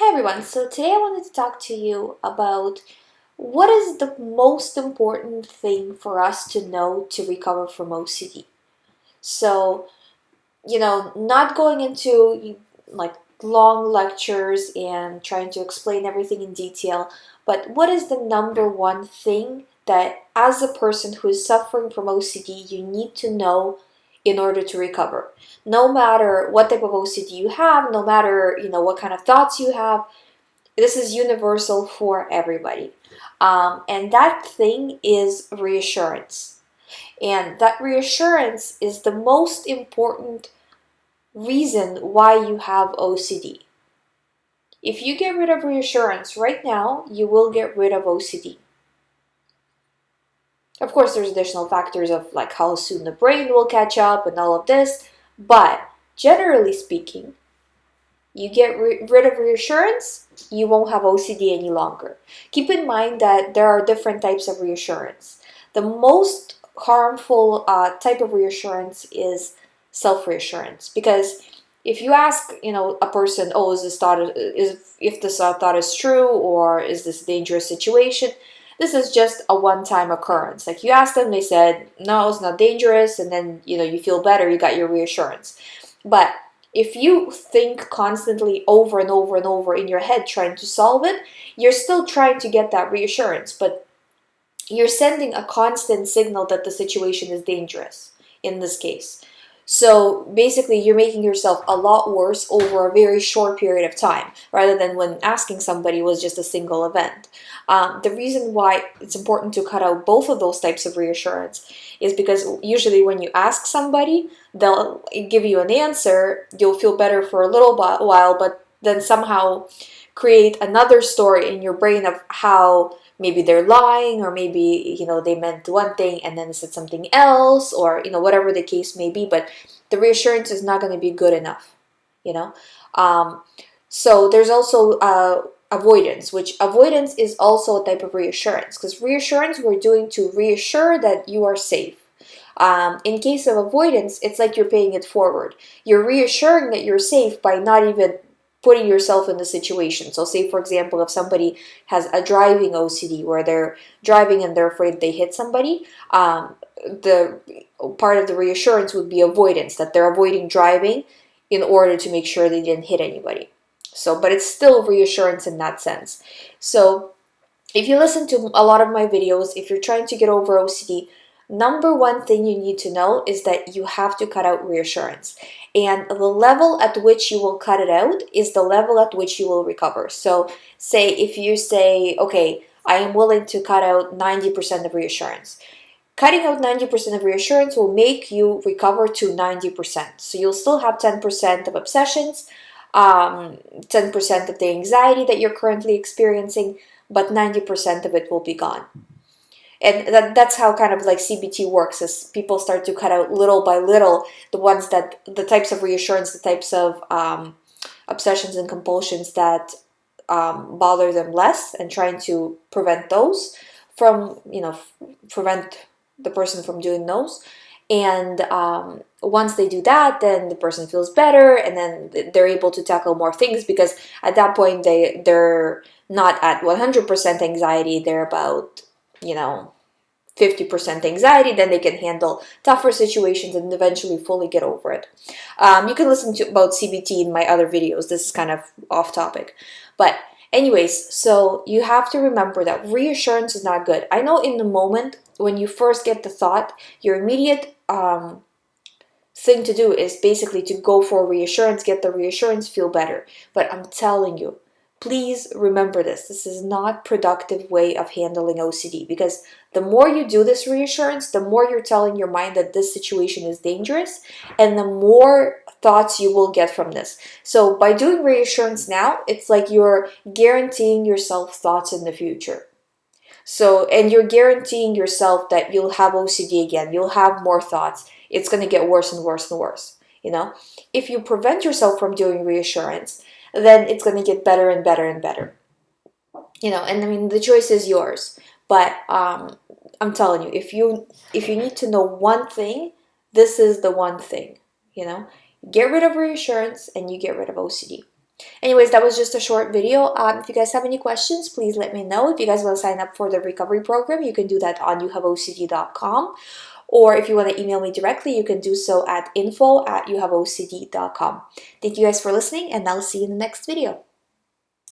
Hi everyone, so today I wanted to talk to you about what is the most important thing for us to know to recover from OCD. So, not going into like long lectures and trying to explain everything in detail, but what is the number one thing that as a person who is suffering from OCD you need to know in order to recover? No matter what type of OCD you have, no matter, what kind of thoughts you have, this is universal for everybody. And that thing is reassurance. And that reassurance is the most important reason why you have OCD. If you get rid of reassurance right now, you will get rid of OCD. Of course, there's additional factors of like how soon the brain will catch up and all of this, but generally speaking, you get rid of reassurance, you won't have OCD any longer. Keep in mind that there are different types of reassurance. The most harmful type of reassurance is self-reassurance, because if you ask, a person, oh, is this thought is if this thought is true, or is this a dangerous situation? This is just a one-time occurrence. Like you asked them, they said, no, it's not dangerous, and then you feel better, you got your reassurance. But if you think constantly over and over and over in your head trying to solve it, you're still trying to get that reassurance, but you're sending a constant signal that the situation is dangerous in this case. So basically, you're making yourself a lot worse over a very short period of time, rather than when asking somebody was just a single event. The reason why it's important to cut out both of those types of reassurance is because usually when you ask somebody, they'll give you an answer, you'll feel better for a little while, but then somehow create another story in your brain of how maybe they're lying, or maybe they meant one thing and then said something else, or whatever the case may be, but the reassurance is not going to be good enough. So there's also avoidance, which avoidance is also a type of reassurance, because reassurance we're doing to reassure that you are safe. In case of avoidance, it's like you're paying it forward. You're reassuring that you're safe by not even putting yourself in the situation. So say, for example, if somebody has a driving OCD where they're driving and they're afraid they hit somebody, the part of the reassurance would be avoidance, that they're avoiding driving in order to make sure they didn't hit anybody. So, but it's still reassurance in that sense. So if you listen to a lot of my videos, if you're trying to get over OCD, number one thing you need to know is that you have to cut out reassurance. And the level at which you will cut it out is the level at which you will recover. So say if you say, okay, I am willing to cut out 90% of reassurance. Cutting out 90% of reassurance will make you recover to 90%. So you'll still have 10% of obsessions, 10% of the anxiety that you're currently experiencing, but 90% of it will be gone. And that's how kind of like CBT works, as people start to cut out little by little the types of reassurance, the types of obsessions and compulsions that bother them less, and trying to prevent those from, prevent the person from doing those. And once they do that, then the person feels better, and then they're able to tackle more things, because at that point they're not at 100% anxiety, they're about 50% anxiety, then they can handle tougher situations and eventually fully get over it. You can listen to about CBT in my other videos. This is kind of off topic. But anyways, so you have to remember that reassurance is not good. I know in the moment, when you first get the thought, your immediate thing to do is basically to go for reassurance, get the reassurance, feel better. But I'm telling you, please remember this. This is not productive way of handling OCD, because the more you do this reassurance, the more you're telling your mind that this situation is dangerous, and the more thoughts you will get from this. So by doing reassurance now, it's like you're guaranteeing yourself thoughts in the future. So, and you're guaranteeing yourself that you'll have OCD again, you'll have more thoughts. It's going to get worse and worse and worse. If you prevent yourself from doing reassurance, then it's going to get better and better and better. And I mean, the choice is yours. But I'm telling you, if you need to know one thing, this is the one thing. Get rid of reassurance and you get rid of OCD. Anyways, that was just a short video. If you guys have any questions, please let me know. If you guys want to sign up for the recovery program, you can do that on youhaveocd.com. Or if you want to email me directly, you can do so at info@youhaveocd.com. Thank you guys for listening, and I'll see you in the next video.